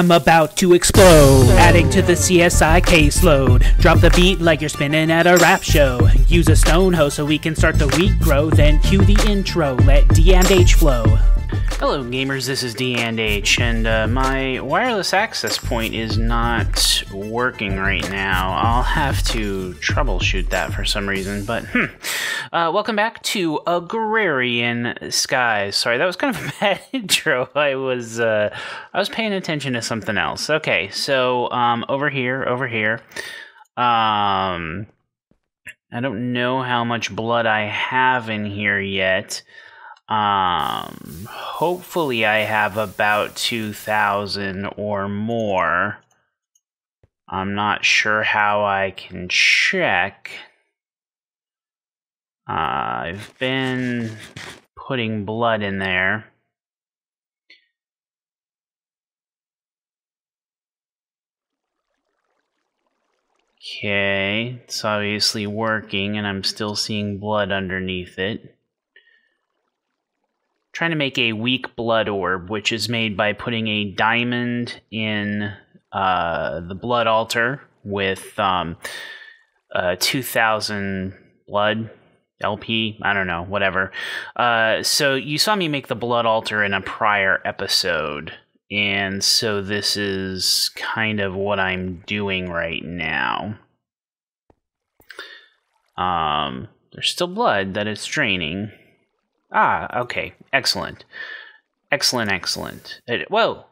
I'm about to explode. Adding to the CSI caseload. Drop the beat like you're spinning at a rap show. Use a stone hoe so we can start the week grow. Then cue the intro, let D and H flow. Hello gamers, this is D and H, and my wireless access point is not working right now. I'll have to troubleshoot that for some reason, but welcome back to Agrarian Skies. Sorry, that was kind of a bad intro. I was paying attention to something else. Okay, so over here. I don't know how much blood I have in here yet. Hopefully I have about 2,000 or more. I'm not sure how I can check. I've been putting blood in there. Okay, it's obviously working and I'm still seeing blood underneath it. Trying to make a weak blood orb, which is made by putting a diamond in the blood altar with 2,000 blood, LP, I don't know, whatever. So you saw me make the blood altar in a prior episode, and so this is kind of what I'm doing right now. There's still blood that it's draining. Ah, okay. Excellent. Excellent. Whoa!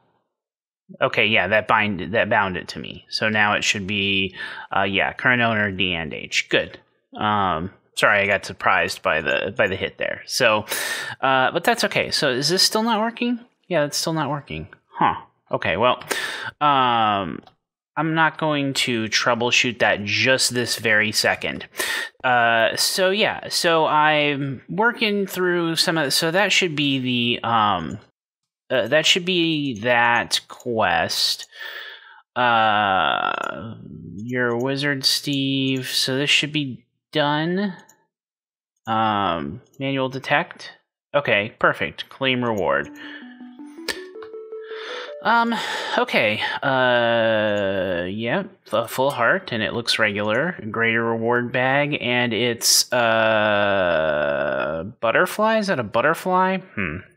Okay, yeah, that bound it to me. So now it should be, yeah, current owner D and H. Good. Sorry, I got surprised by the hit there. So, but that's okay. So is this still not working? Yeah, it's still not working. Huh. Okay, well, I'm not going to troubleshoot that just this very second. So yeah, so I'm working through some of, so that should be the, that quest. You're a wizard, Steve, so this should be done. Manual detect. Okay, perfect. Claim reward. Okay, yeah, a full heart, and it looks regular. Greater reward bag, and it's, butterfly? Is that a butterfly?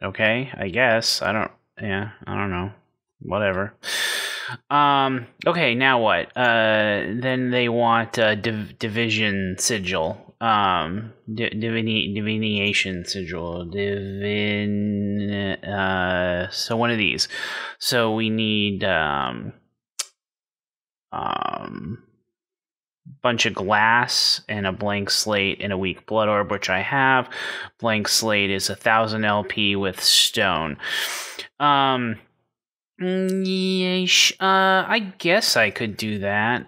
Okay, I guess. I don't know. Whatever. Okay, now what? Then they want, division sigil. Divination sigil. So one of these. So we need, bunch of glass and a blank slate and a weak blood orb, which I have. Blank slate is 1,000 LP with stone. Yeesh. I guess I could do that.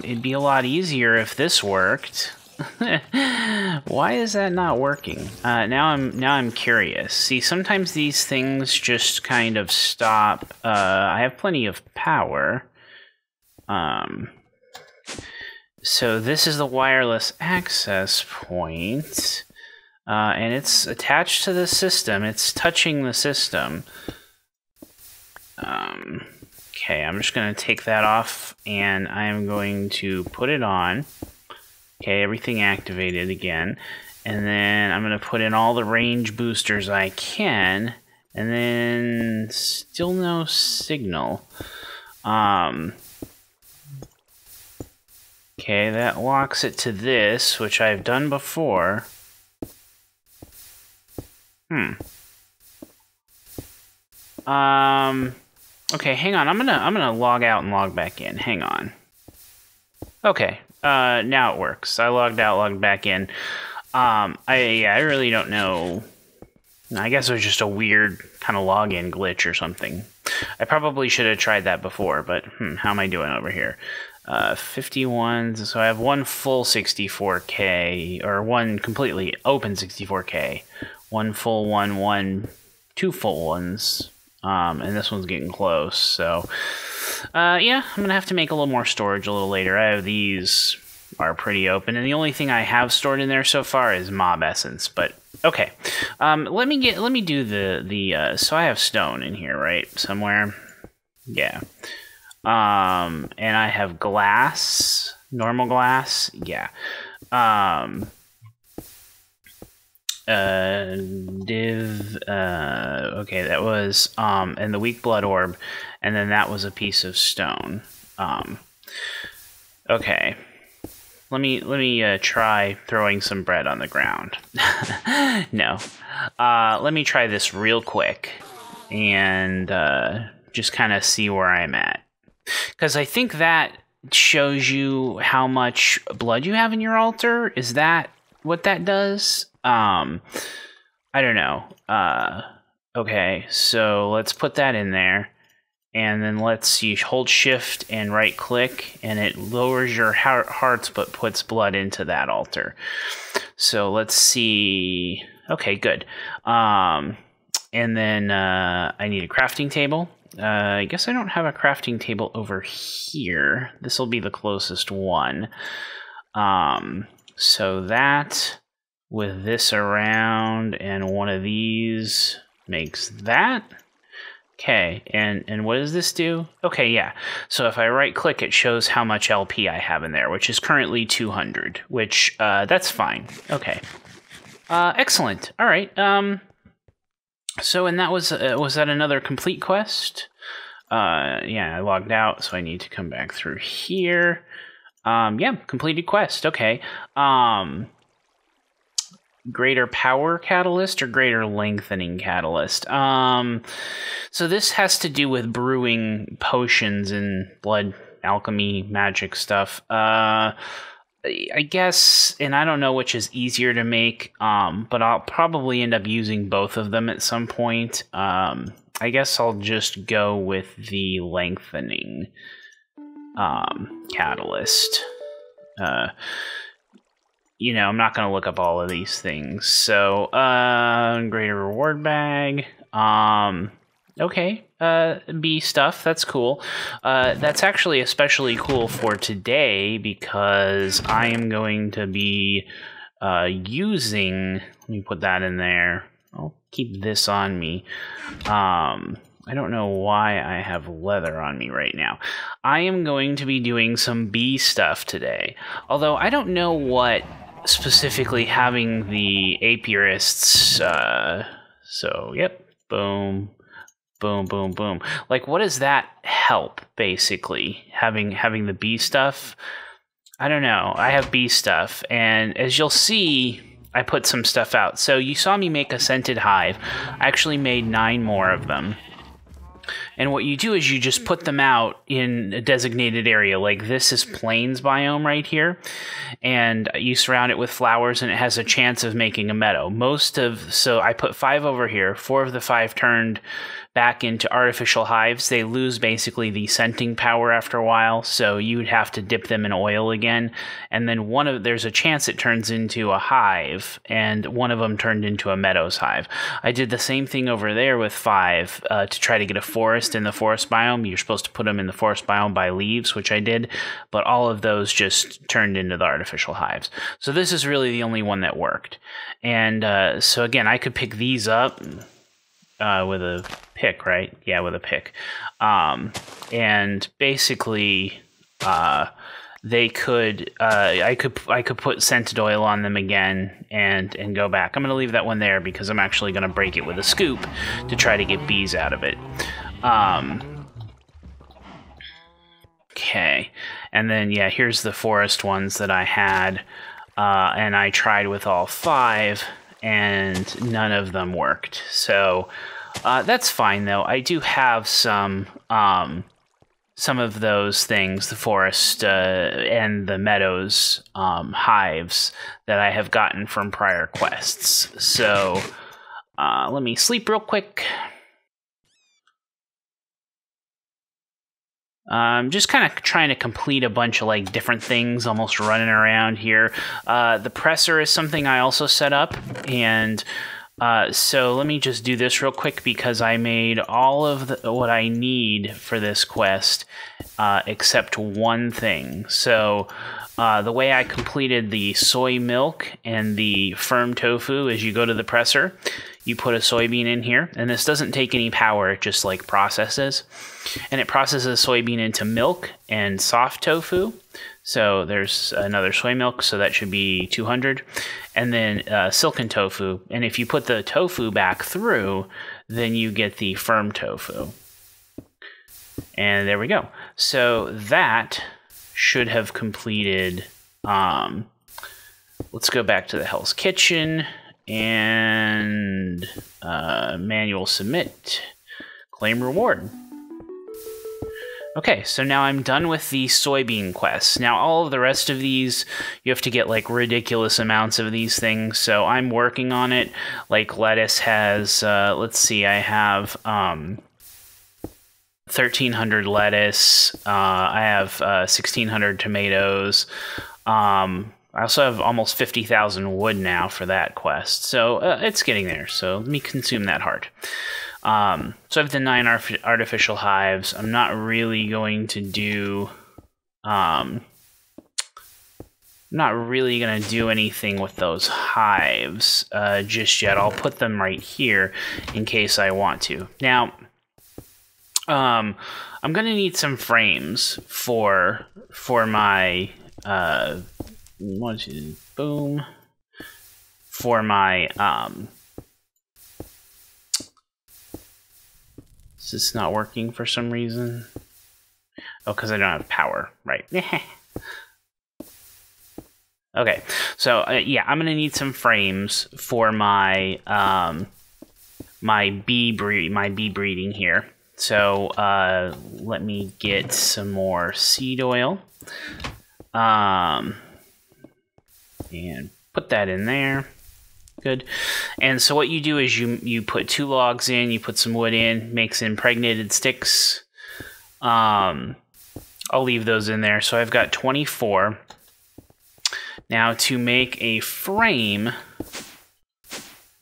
It'd be a lot easier if this worked. Why is that not working? Now I'm curious. See, sometimes these things just kind of stop. I have plenty of power. So this is the wireless access point, and it's attached to the system. It's touching the system. Okay, I'm just going to take that off, and I am going to put it on. Okay, everything activated again. And then I'm going to put in all the range boosters I can, and then still no signal. Okay, that locks it to this, which I've done before. Okay, hang on. I'm gonna log out and log back in. Hang on. Okay. Now it works. I logged out, logged back in. I really don't know. I guess it was just a weird kind of login glitch or something. I probably should have tried that before, but how am I doing over here? 51, so I have one full 64K, or one completely open 64K. One full one, two full ones. And this one's getting close, so yeah, I'm gonna have to make a little more storage a little later. I have these are pretty open, and the only thing I have stored in there so far is mob essence. But okay, let me do the so I have stone in here, right, somewhere. Yeah. And I have glass, normal glass. Yeah. Okay, that was, and the weak blood orb, and then that was a piece of stone. Okay. Let me try throwing some bread on the ground. No. Let me try this real quick and just kind of see where I'm at. Because I think that shows you how much blood you have in your altar. Is that what that does? I don't know. Okay, so let's put that in there. And then let's hold shift and right click, and it lowers your hearts but puts blood into that altar. So let's see. Okay, good. And then I need a crafting table. I guess I don't have a crafting table over here. This will be the closest one. So that with this around and one of these makes that. Okay, and what does this do? Okay, yeah. So if I right-click, it shows how much LP I have in there, which is currently 200, which, that's fine. Okay. Excellent. All right. So, and that was that another complete quest? Yeah, I logged out, so I need to come back through here. Yeah, completed quest. Okay. Greater power catalyst or greater lengthening catalyst? So this has to do with brewing potions and blood alchemy magic stuff. I guess, and I don't know which is easier to make, but I'll probably end up using both of them at some point. I guess I'll just go with the lengthening catalyst. You know, I'm not going to look up all of these things. So, greater reward bag. Okay, B stuff, that's cool. That's actually especially cool for today because I am going to be using... Let me put that in there. I'll keep this on me. I don't know why I have leather on me right now. I am going to be doing some bee stuff today. Although I don't know what specifically having the apiarists, so yep, boom, boom, boom, boom. Like, what does that help, basically? Having the bee stuff? I don't know. I have bee stuff, and as you'll see, I put some stuff out. So you saw me make a scented hive. I actually made 9 more of them. And what you do is you just put them out in a designated area. Like this is plains biome right here. And you surround it with flowers and it has a chance of making a meadow. So I put 5 over here. 4 of the 5 turned back into artificial hives. They lose basically the scenting power after a while. So you'd have to dip them in oil again. And then there's a chance it turns into a hive. And one of them turned into a meadows hive. I did the same thing over there with 5 to try to get a forest in the forest biome. You're supposed to put them in the forest biome by leaves, which I did, but all of those just turned into the artificial hives. So this is really the only one that worked. And so again, I could pick these up with a pick, right? Yeah, with a pick. And basically, they could, I could put scented oil on them again and go back. I'm going to leave that one there because I'm actually going to break it with a scoop to try to get bees out of it. Okay, and then yeah, here's the forest ones that I had, and I tried with all 5, and none of them worked. So that's fine though. I do have some of those things, the forest and the meadows hives that I have gotten from prior quests. So let me sleep real quick. I'm just kind of trying to complete a bunch of like different things, almost running around here. The presser is something I also set up, and so let me just do this real quick because I made all of what I need for this quest except one thing. So the way I completed the soy milk and the firm tofu is you go to the presser, you put a soybean in here, and this doesn't take any power, it just like processes. And it processes soybean into milk and soft tofu. So there's another soy milk, so that should be 200. And then silken tofu. And if you put the tofu back through, then you get the firm tofu. And there we go. So that should have completed. Let's go back to the Hell's Kitchen and manual submit, claim reward. Okay, so now I'm done with the soybean quests. Now all of the rest of these, you have to get like ridiculous amounts of these things, so I'm working on it. Like lettuce has, let's see, I have 1,300 lettuce, I have 1,600 tomatoes, I also have almost 50,000 wood now for that quest, so it's getting there, so let me consume that heart. So I have the 9 artificial hives. I'm not really going to do, anything with those hives just yet. I'll put them right here in case I want to. Now, I'm going to need some frames for my for my Is this not working for some reason? Oh, because I don't have power, right? Okay, so yeah, I'm gonna need some frames for my my bee breeding here. So let me get some more seed oil, and put that in there. Good. And so what you do is you put 2 logs in, you put some wood in, makes impregnated sticks. I'll leave those in there. So I've got 24. Now to make a frame,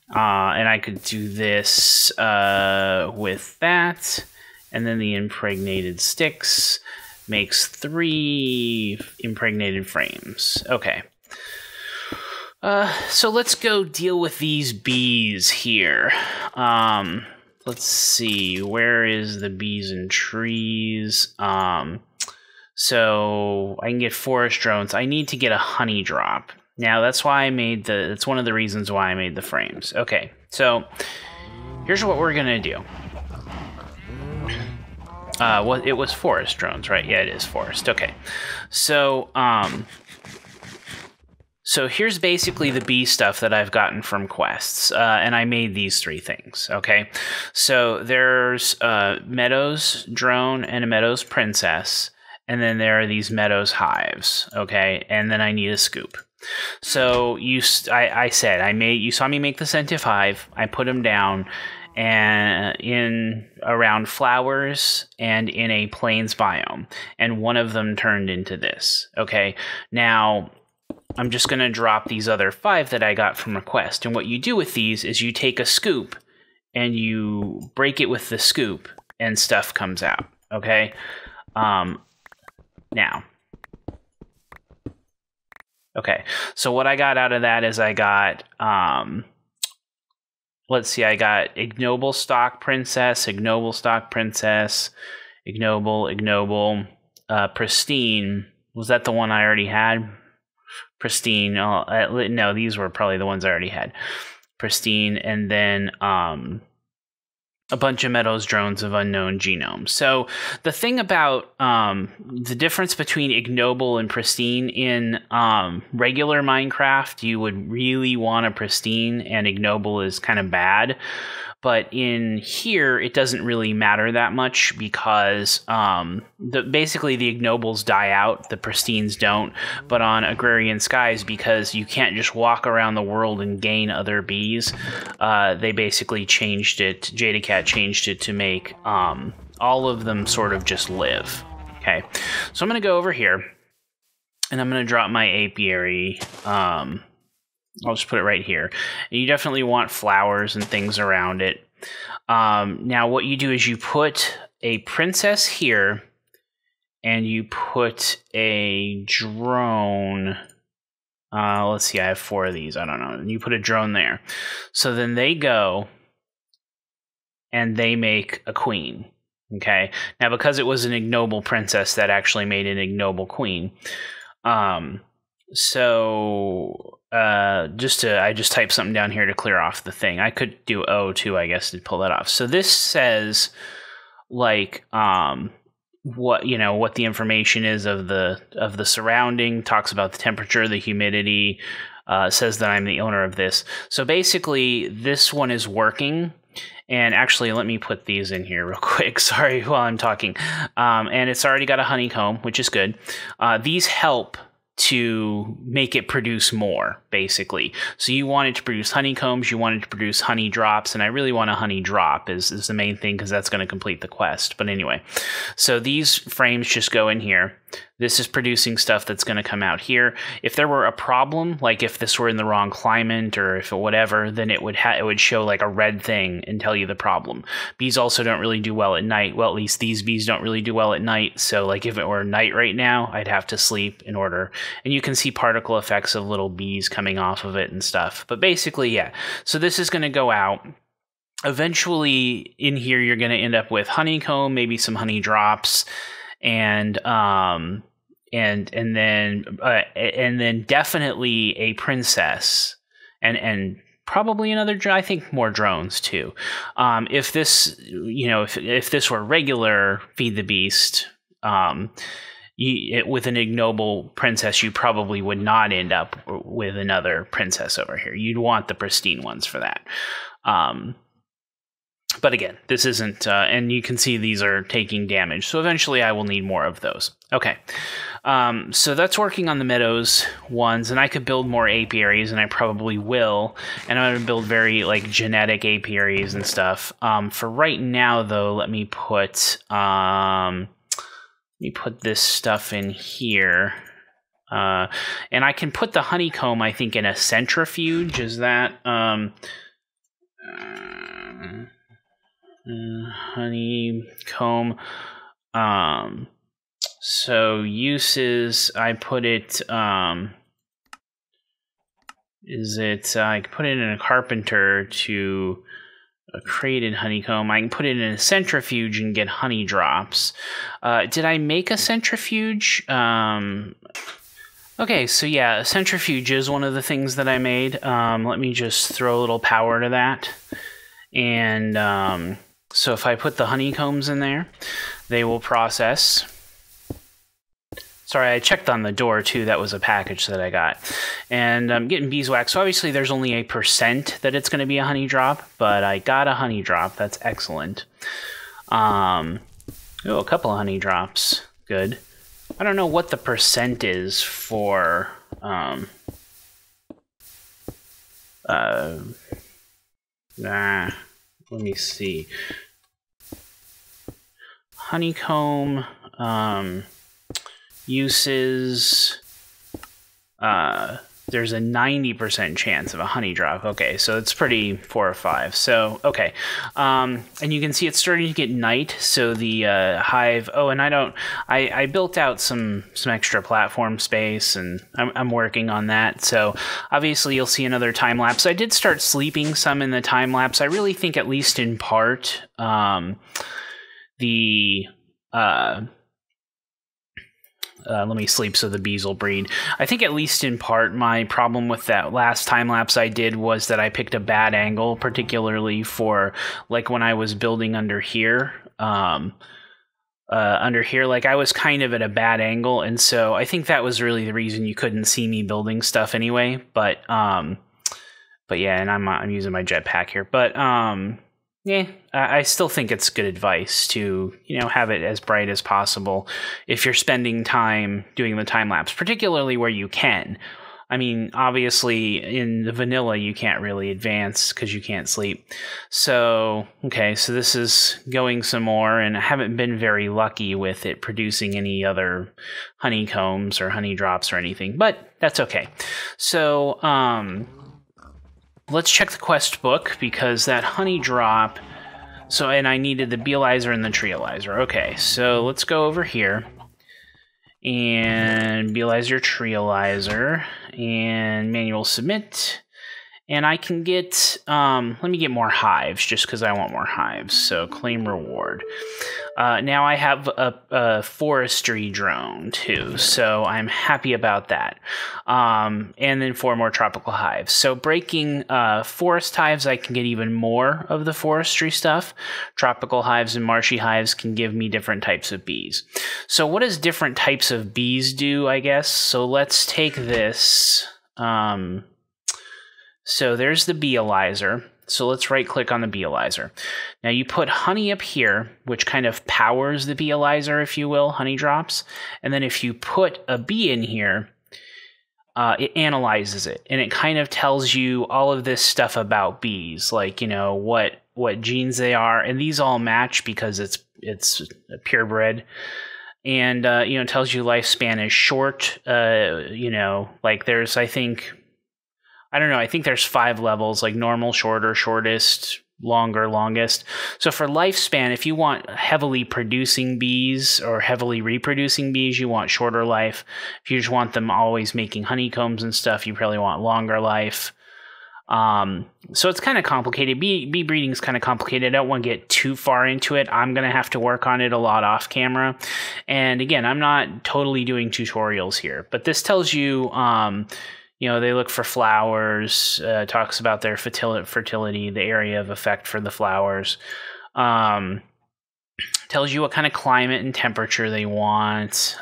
and I could do this with that, and then the impregnated sticks makes 3 impregnated frames. Okay. So let's go deal with these bees here. Let's see, where is the bees and trees? So I can get forest drones. I need to get a honey drop. Now that's why I made that's one of the reasons why I made the frames. Okay, so here's what we're gonna do. It was forest drones, right? Yeah, it is forest. Okay, so so here's basically the bee stuff that I've gotten from quests, and I made these 3 things, okay? So there's a Meadows drone and a Meadows princess, and then there are these Meadows hives, okay? And then I need a scoop. So you saw me make the Sentive hive, I put them down and in around flowers and in a plains biome, and one of them turned into this, okay? Now, I'm just going to drop these other 5 that I got from a quest. And what you do with these is you take a scoop and you break it with the scoop and stuff comes out. Okay? Now. Okay. So what I got out of that is I got, let's see, I got ignoble stock princess, ignoble stock princess, ignoble, pristine. Was that the one I already had? Pristine, no, these were probably the ones I already had. Pristine, and then a bunch of Meadows drones of unknown genome. So the thing about the difference between ignoble and pristine in regular Minecraft, you would really want a pristine, and ignoble is kind of bad. But in here, it doesn't really matter that much because basically the ignobles die out, the pristines don't. But on Agrarian Skies, because you can't just walk around the world and gain other bees, they basically changed it, JadaCat changed it to make all of them sort of just live. Okay, so I'm going to go over here, and I'm going to drop my apiary. I'll just put it right here. And you definitely want flowers and things around it. Now what you do is you put a princess here and you put a drone. Let's see, I have 4 of these. I don't know. And you put a drone there. So then they go and they make a queen. Okay. Now, because it was an ignoble princess, that actually made an ignoble queen. I just typed something down here to clear off the thing. I could do O too, I guess, to pull that off. So this says like what the information is of the surrounding, talks about the temperature, the humidity, says that I'm the owner of this. So basically this one is working. And actually, let me put these in here real quick. Sorry, while I'm talking. And it's already got a honeycomb, which is good. These help to make it produce more, basically. So you want it to produce honeycombs, you want it to produce honey drops, and I really want a honey drop is the main thing because that's going to complete the quest. But anyway, so these frames just go in here. This is producing stuff that's going to come out here. If there were a problem, like if this were in the wrong climate or if it whatever, then it would show like a red thing and tell you the problem. Bees also don't really do well at night. Well, at least these bees don't really do well at night. So like if it were night right now, I'd have to sleep in order. And you can see particle effects of little bees coming off of it and stuff. But basically, yeah. So this is going to go out. Eventually in here, you're going to end up with honeycomb, maybe some honey drops, and then definitely a princess, and probably another. I think more drones too. If this, if this were regular Feed the Beast, with an ignoble princess, you probably would not end up with another princess over here. You'd want the pristine ones for that. But again, this isn't, and you can see these are taking damage. So eventually I will need more of those. Okay. So that's working on the meadows ones, and I could build more apiaries, and I probably will. And I'm going to build very like genetic apiaries and stuff. For right now though, let me put this stuff in here. And I can put the honeycomb, I think, in a centrifuge. Is that, honeycomb. So uses, I put it, I can put it in a carpenter to a created honeycomb. I can put it in a centrifuge and get honey drops. Did I make a centrifuge? Okay, so yeah, a centrifuge is one of the things that I made. Let me just throw a little power to that. And so if I put the honeycombs in there, they will process. Sorry, I checked on the door too. That was a package that I got. And I'm getting beeswax. So obviously there's only a % that it's going to be a honey drop, but I got a honey drop. That's excellent. Oh, a couple of honey drops. Good. I don't know what the % is for let me see. Honeycomb uses, there's a 90% chance of a honey drop. Okay, so it's pretty 4 or 5. So, okay. And you can see it's starting to get night, so the hive... Oh, and I built out some extra platform space, and I'm working on that. So, obviously, you'll see another time-lapse. I did start sleeping some in the time-lapse. I really think, at least in part, let me sleep so the bees will breed. I think at least in part my problem with that last time lapse I did was that I picked a bad angle, particularly for like when I was building under here. Like I was kind of at a bad angle, and so I think that was really the reason you couldn't see me building stuff anyway. But yeah, and I'm using my jetpack here, but yeah, I still think it's good advice to, have it as bright as possible if you're spending time doing the time lapse, particularly where you can. I mean, obviously in the vanilla you can't really advance because you can't sleep. So, okay, so this is going some more, and I haven't been very lucky with it producing any other honeycombs or honey drops or anything, but that's okay. So, let's check the quest book, because that honey drop... So, and I needed the beelizer and the treealizer. Okay, so let's go over here. and Beelizer Treelizer, and manual submit. And I can get, let me get more hives, just because I want more hives. So claim reward. Now I have a forestry drone, too. So I'm happy about that. And then 4 more tropical hives. So breaking forest hives, I can get even more of the forestry stuff. Tropical hives and marshy hives can give me different types of bees. So what does different types of bees do, I guess? So let's take this... So there's the Beelizer. So let's right-click on the Beelizer. Now you put honey up here, which kind of powers the Beelizer, if you will, honey drops. And then if you put a bee in here, it analyzes it. And it kind of tells you all of this stuff about bees, like, you know, what genes they are. And these all match because it's purebred. And, you know, it tells you lifespan is short. You know, like there's, I think there's 5 levels, like normal, shorter, shortest, longer, longest. So for lifespan, if you want heavily producing bees or heavily reproducing bees, you want shorter life. If you just want them always making honeycombs and stuff, you probably want longer life. So it's kind of complicated. Bee breeding is kind of complicated. I don't want to get too far into it. I'm going to have to work on it a lot off camera. And again, I'm not totally doing tutorials here, but this tells you, you know, they look for flowers, talks about their fertility, the area of effect for the flowers. Tells you what kind of climate and temperature they want.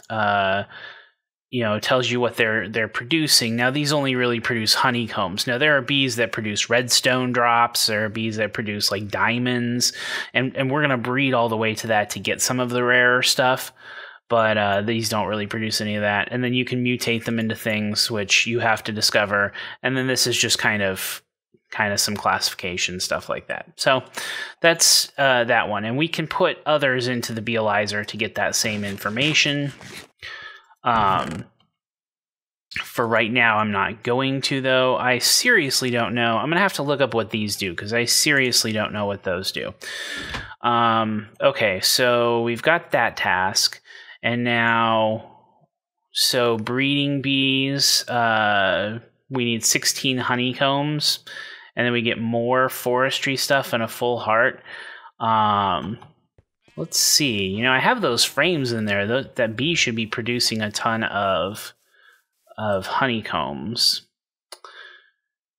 You know, tells you what they're producing. Now, these only really produce honeycombs. Now, there are bees that produce redstone drops. There are bees that produce, like, diamonds. And we're going to breed all the way to that to get some of the rarer stuff. But these don't really produce any of that. And then you can mutate them into things which you have to discover. And then this is just kind of some classification, stuff like that. So that's that one. And we can put others into the Beelizer to get that same information. For right now, I'm not going to, though. I seriously don't know. I'm going to have to look up what these do, because I seriously don't know what those do. Okay, so we've got that task. And now, so breeding bees, we need 16 honeycombs, and then we get more forestry stuff and a full heart. Let's see. You know, I have those frames in there. That bee should be producing a ton of honeycombs.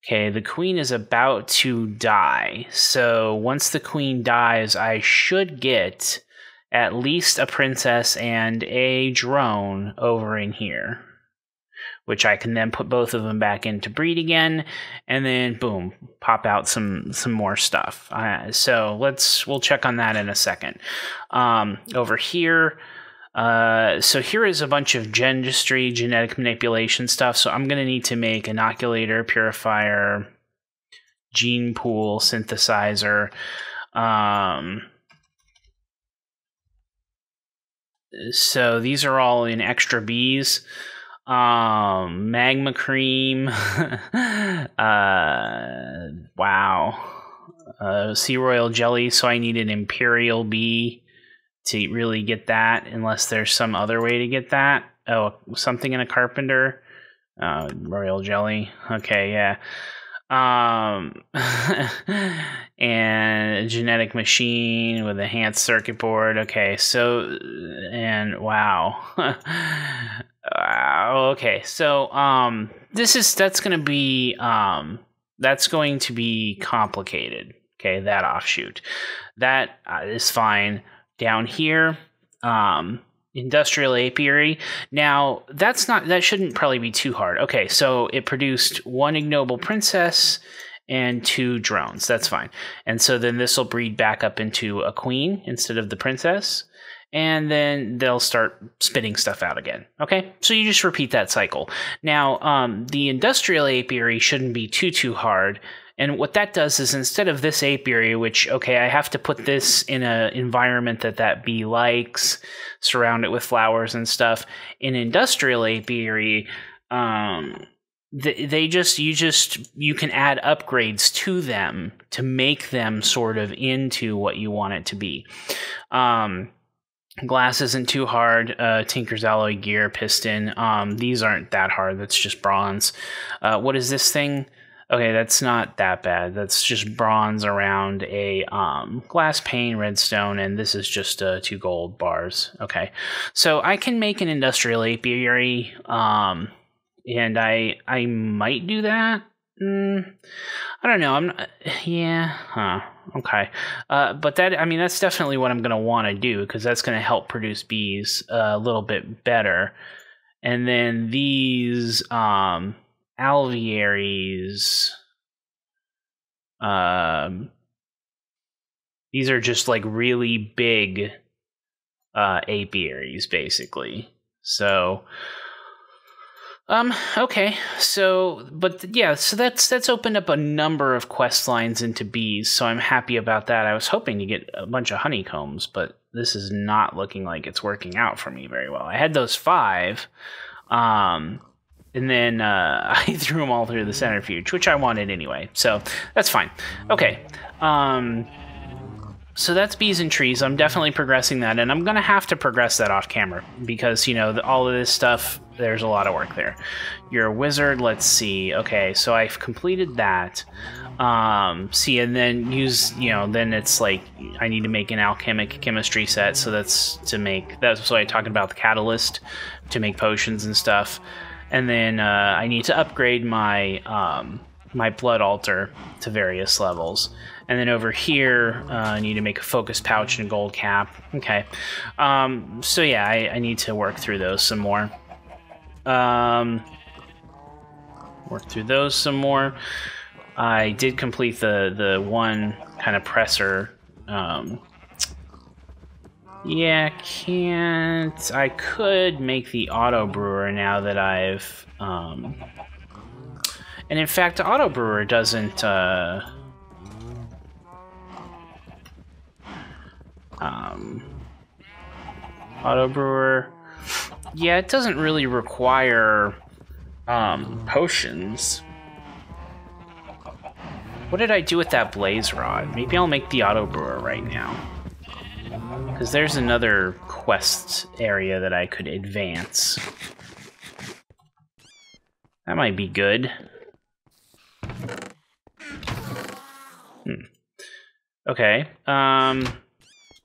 Okay, the queen is about to die. So once the queen dies, I should get at least a princess and a drone over in here, which I can then put both of them back in to breed again, and then boom, pop out some more stuff. So we'll check on that in a second. Over here, so here is a bunch of dentistry, genetic manipulation stuff. So I'm going to need to make inoculator, purifier, gene pool, synthesizer. So these are all in extra bees. Magma cream. Wow. Sea royal jelly. So I need an imperial bee to really get that, unless there's some other way to get that. Oh, something in a carpenter. Royal jelly. Okay, yeah. And a genetic machine with a enhanced circuit board. Okay, so, and wow. Okay, so that's going to be complicated. Okay, that offshoot. That is fine. Down here, industrial apiary. Now, that shouldn't probably be too hard. Okay, so it produced 1 ignoble princess and 2 drones. That's fine. And so then this will breed back up into a queen instead of the princess. And then they'll start spitting stuff out again. Okay, so you just repeat that cycle. Now, the industrial apiary shouldn't be too hard. And what that does is, instead of this apiary, which, okay, I have to put this in an environment that bee likes, surround it with flowers and stuff. In industrial apiary, you can add upgrades to them to make them sort of into what you want it to be. Glass isn't too hard. Tinker's alloy gear, piston. These aren't that hard. That's just bronze. What is this thing? Okay, that's not that bad. That's just bronze around a glass pane, redstone, and this is just 2 gold bars. Okay, so I can make an industrial apiary, and I might do that. I don't know. Okay. But that, I mean, that's definitely what I'm going to want to do, because that's going to help produce bees a little bit better. And then these alvearies, these are just like really big apiaries, basically. So okay, so, but yeah, so that's opened up a number of quest lines into bees, so I'm happy about that. I was hoping to get a bunch of honeycombs, but this is not looking like it's working out for me very well. I had those 5, and then I threw them all through the centrifuge, which I wanted anyway, so that's fine. Okay, so that's bees and trees. I'm definitely progressing that, and I'm going to have to progress that off camera because, you know, all of this stuff, there's a lot of work there. You're a wizard. Let's see. Okay, so I've completed that. See, and then then it's like I need to make an alchemic chemistry set, so that's what I'm talking about, the catalyst to make potions and stuff. And then I need to upgrade my my blood altar to various levels. And then over here, I need to make a focus pouch and a gold cap. Okay. So yeah, I need to work through those some more. I did complete the one kind of presser. Yeah, can't. I could make the auto brewer now that I've... And in fact, the auto brewer doesn't... auto brewer... Yeah, it doesn't really require potions. What did I do with that blaze rod? Maybe I'll make the auto brewer right now. Because there's another quest area that I could advance. That might be good. Okay.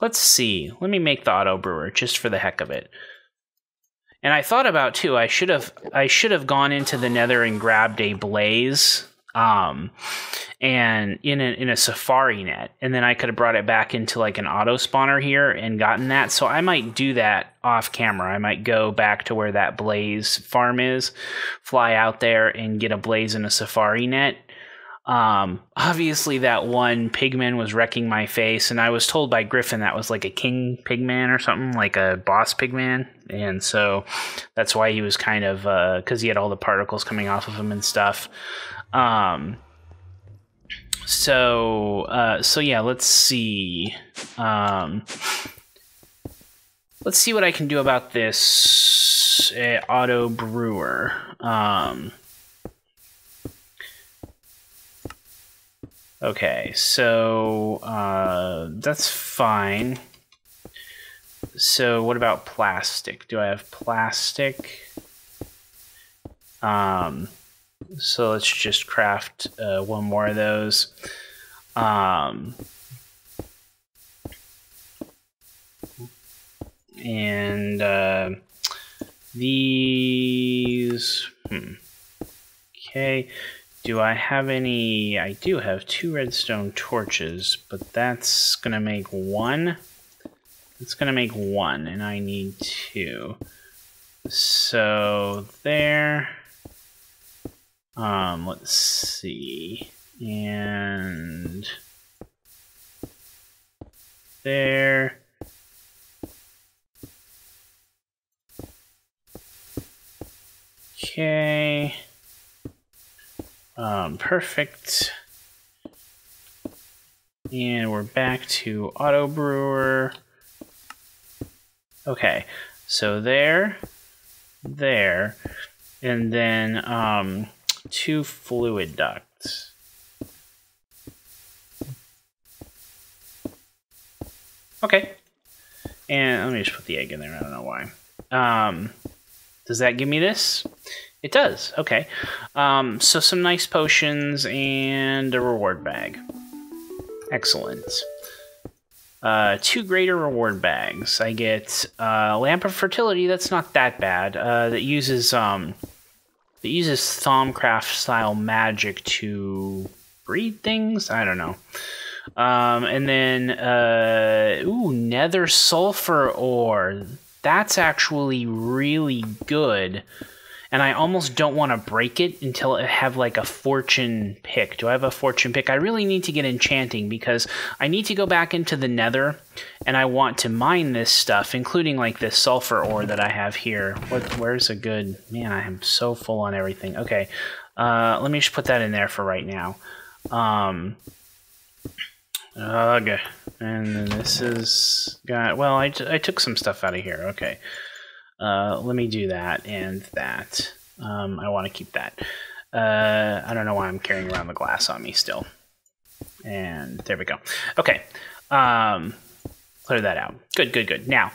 Let's see. Let me make the auto brewer just for the heck of it. And I thought about too. I should have gone into the Nether and grabbed a blaze, and in a safari net, and then I could have brought it back into like an auto spawner here and gotten that. So I might do that off camera. I might go back to where that blaze farm is, fly out there and get a blaze in a safari net. Obviously that one pigman was wrecking my face, and I was told by Griffin that was like a king pigman or something, like a boss pigman, and so that's why he was kind of because he had all the particles coming off of him and stuff. So yeah, let's see what I can do about this auto brewer. Okay, so that's fine. So what about plastic? Do I have plastic? So let's just craft one more of those. And these... Okay. Do I have any... I do have 2 redstone torches, but that's going to make 1. It's going to make 1, and I need 2. So, there. Let's see. And... there. Okay. Perfect. And we're back to auto brewer. Okay, so there, and then 2 fluid ducts. Okay. And let me just put the egg in there. I don't know why. Does that give me this? It does. Okay. So some nice potions and a reward bag. Excellent. 2 greater reward bags. I get Lamp of Fertility. That's not that bad. That uses Thaumcraft style magic to breed things. I don't know. And then Nether Sulfur Ore. That's actually really good. And I almost don't want to break it until I have like a fortune pick. Do I have a fortune pick? I really need to get enchanting because I need to go back into the nether and I want to mine this stuff, including like this sulfur ore that I have here. Where's a good... Man, I am so full on everything. Okay, let me just put that in there for right now. Okay, and then this is... Well, I took some stuff out of here. Okay. Let me do that and that. I want to keep that. I don't know why I'm carrying around the glass on me still. And there we go. Okay. Clear that out. Good. Now,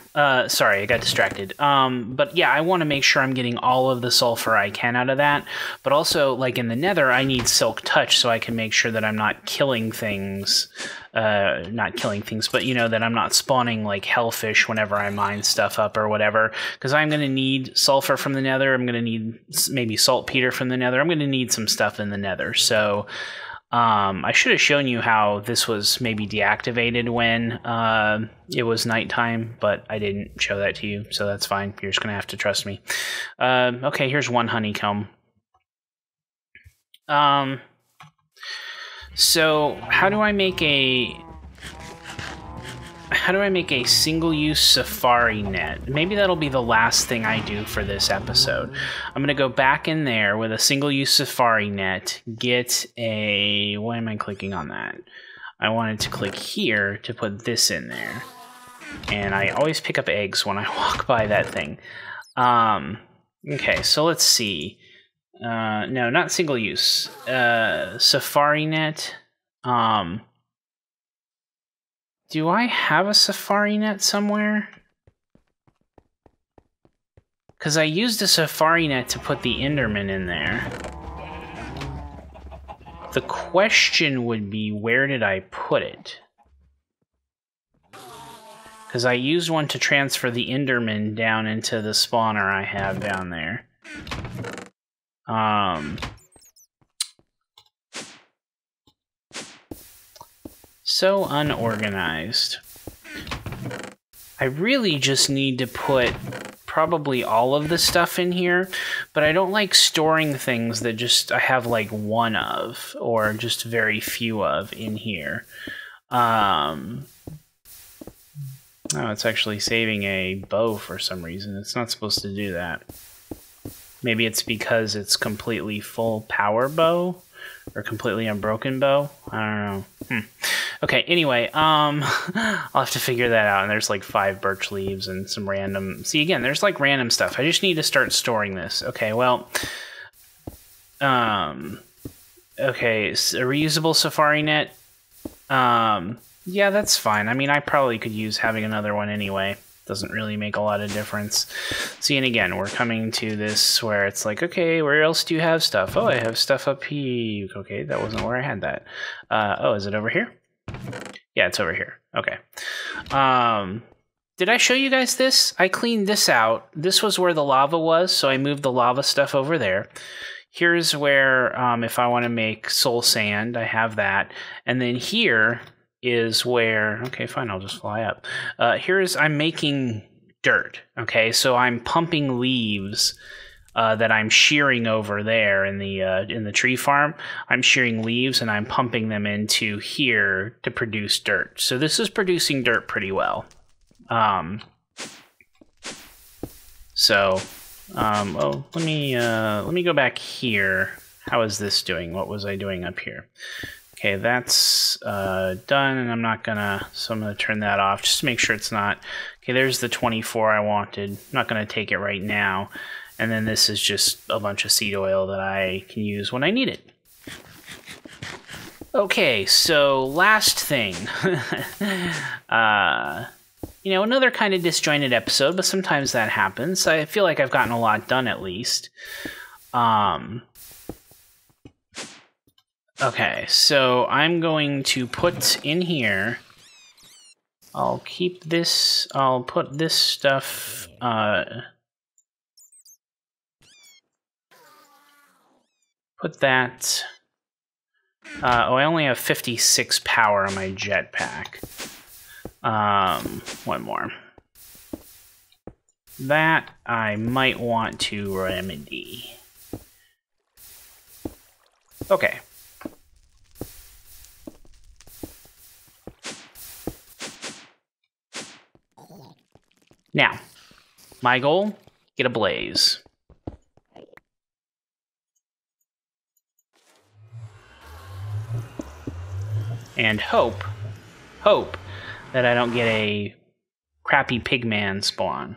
sorry, I got distracted. But yeah, I want to make sure I'm getting all of the sulfur I can out of that. But also, like in the nether, I need silk touch so I can make sure that I'm not killing things. But you know, that I'm not spawning like hellfish whenever I mine stuff up or whatever. Because I'm going to need sulfur from the nether. I'm going to need maybe saltpeter from the nether. I'm going to need some stuff in the nether. So... I should have shown you how this was maybe deactivated when it was nighttime, but I didn't show that to you, so that's fine. You're just going to have to trust me. Okay, here's one honeycomb. So how do I make a single-use safari net? Maybe that'll be the last thing I do for this episode. I'm going to go back in there with a single-use safari net, get a... Why am I clicking on that? I wanted to click here to put this in there. And I always pick up eggs when I walk by that thing. Okay, so let's see. No, not single-use. Safari net. Do I have a safari net somewhere? Because I used a safari net to put the Enderman in there. The question would be, where did I put it? Because I used one to transfer the Enderman down into the spawner I have down there. So unorganized. I really just need to put probably all of the stuff in here, but I don't like storing things that just I have like one of, or just very few of in here. Oh, it's actually saving a bow for some reason. It's not supposed to do that. Maybe it's because it's completely full power bow? Or completely unbroken bow? I don't know. Okay, anyway, I'll have to figure that out. And there's like 5 birch leaves and some random... See, again, there's like random stuff. I just need to start storing this. Okay, well... Okay, so a reusable safari net. Yeah, that's fine. I mean, I probably could use having another one anyway. Doesn't really make a lot of difference. See, and again, we're coming to this where it's like, okay, where else do you have stuff? Oh, I have stuff up here. Okay, that wasn't where I had that. Oh, is it over here? Yeah, it's over here. Okay. Did I show you guys this? I cleaned this out. This was where the lava was, so I moved the lava stuff over there. Here's where, if I want to make soul sand, I have that. And then here is where, okay, fine, I'll just fly up. I'm making dirt, okay? So I'm pumping leaves that I'm shearing over there in the tree farm. I'm shearing leaves and I'm pumping them into here to produce dirt. So this is producing dirt pretty well. Oh, let me go back here. How is this doing? What was I doing up here? Okay, that's done, and I'm not gonna, so I'm gonna turn that off just to make sure it's not. Okay, there's the 24 I wanted. I'm not gonna take it right now. And then this is just a bunch of seed oil that I can use when I need it. Okay, so last thing. you know, another kind of disjointed episode, but sometimes that happens. I feel like I've gotten a lot done at least. Okay, so I'm going to put in here, I'll keep this, I'll put this stuff, put that, I only have 56 power on my jetpack. One more. That I might want to remedy. Okay. Now, my goal, get a blaze. And hope that I don't get a crappy pigman spawn.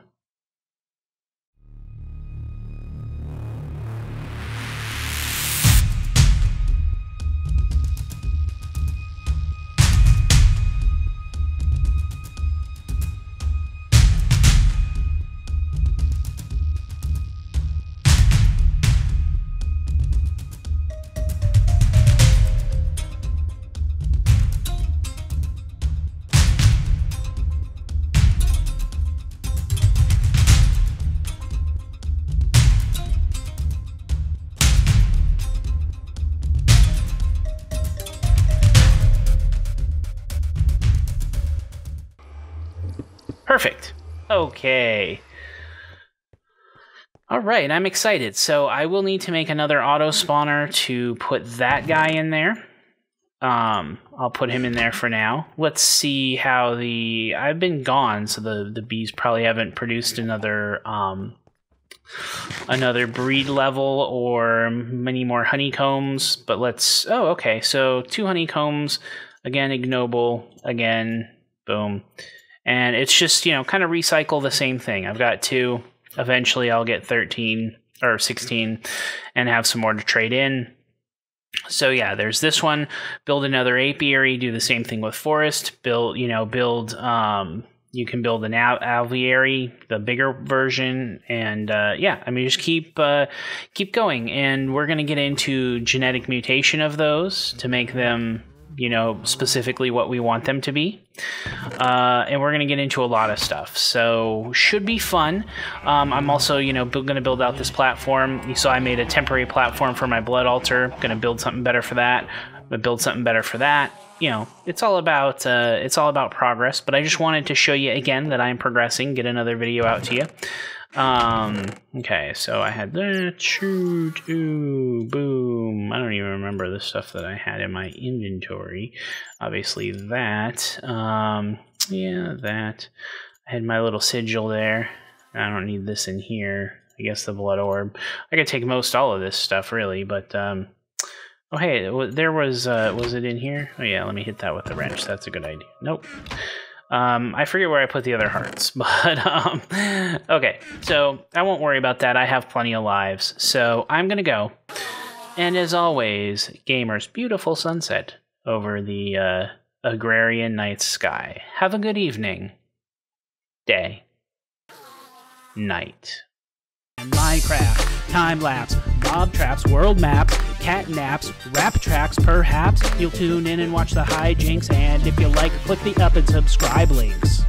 Perfect. Okay. All right, I'm excited. So I will need to make another auto spawner to put that guy in there. I'll put him in there for now. Let's see how I've been gone, so the bees probably haven't produced another breed level or many more honeycombs. But oh, okay. So 2 honeycombs, again, ignoble, again, boom. And it's just, you know, kind of recycle the same thing. I've got 2. Eventually I'll get 13 or 16 and have some more to trade in. So yeah, there's this one. Build another apiary, do the same thing with forest. You can build an alveary, the bigger version, and yeah, I mean, just keep going. And we're going to get into genetic mutation of those to make them, you know, specifically what we want them to be. And we're going to get into a lot of stuff. So should be fun. I'm also, you know, going to build out this platform. You saw I made a temporary platform for my blood altar. Going to build something better for that. I'm going to build something better for that. You know, it's all about progress, but I just wanted to show you again that I'm progressing, get another video out to you. Okay, so I had that, shoot, ooh, boom. I don't even remember the stuff that I had in my inventory. Obviously that, yeah, that. I had my little sigil there. I don't need this in here. I guess the blood orb. I could take all of this stuff, really, but, oh, hey, there was it in here? Oh, yeah, let me hit that with the wrench. That's a good idea. Nope. I forget where I put the other hearts, but, okay, so I won't worry about that. I have plenty of lives, so I'm gonna go. And as always, gamers, beautiful sunset over the, Agrarian night sky. Have a good evening, day, night. Minecraft, time-lapse, mob traps, world maps, cat naps, rap tracks, perhaps. You'll tune in and watch the hijinks, and if you like, click the up and subscribe links.